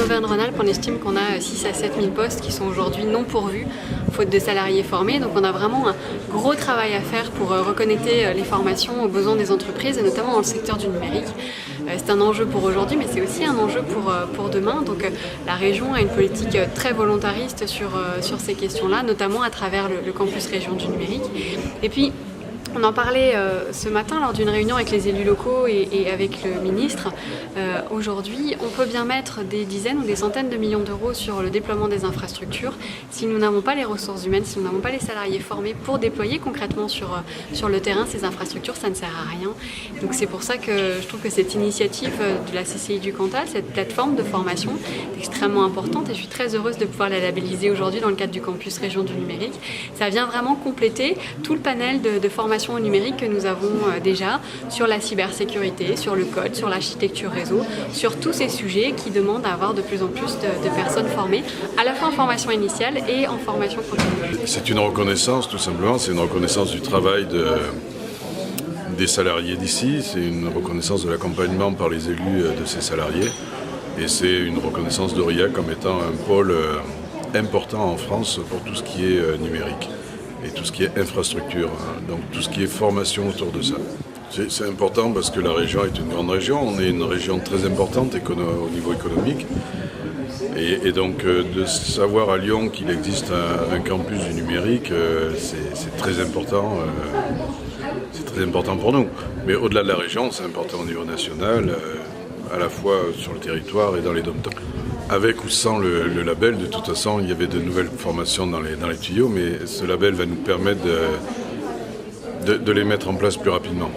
Auvergne-Rhône-Alpes, on estime qu'on a 6 à 7 000 postes qui sont aujourd'hui non pourvus, faute de salariés formés. Donc on a vraiment un gros travail à faire pour reconnecter les formations aux besoins des entreprises, et notamment dans le secteur du numérique. C'est un enjeu pour aujourd'hui, mais c'est aussi un enjeu pour demain. Donc la région a une politique très volontariste sur ces questions-là, notamment à travers le campus région du numérique. Et puis, on en parlait ce matin lors d'une réunion avec les élus locaux et avec le ministre. Aujourd'hui, on peut bien mettre des dizaines ou des centaines de millions d'euros sur le déploiement des infrastructures. Si nous n'avons pas les ressources humaines, si nous n'avons pas les salariés formés pour déployer concrètement sur le terrain ces infrastructures, ça ne sert à rien. Donc c'est pour ça que je trouve que cette initiative de la CCI du Cantal, cette plateforme de formation, est extrêmement importante, et je suis très heureuse de pouvoir la labelliser aujourd'hui dans le cadre du campus région du numérique. Ça vient vraiment compléter tout le panel de formation au numérique que nous avons déjà sur la cybersécurité, sur le code, sur l'architecture réseau, sur tous ces sujets qui demandent à avoir de plus en plus de personnes formées, à la fois en formation initiale et en formation continue. C'est une reconnaissance, tout simplement, c'est une reconnaissance du travail des salariés d'ici, c'est une reconnaissance de l'accompagnement par les élus de ces salariés, et c'est une reconnaissance d'Aurillac comme étant un pôle important en France pour tout ce qui est numérique et tout ce qui est infrastructure, donc tout ce qui est formation autour de ça. C'est important parce que la région est une grande région, on est une région très importante au niveau économique, et donc de savoir à Lyon qu'il existe un campus du numérique, c'est très important. C'est très important pour nous. Mais au-delà de la région, c'est important au niveau national, à la fois sur le territoire et dans les dom-toms. Avec ou sans le label, de toute façon, il y avait de nouvelles formations dans les tuyaux, mais ce label va nous permettre de les mettre en place plus rapidement.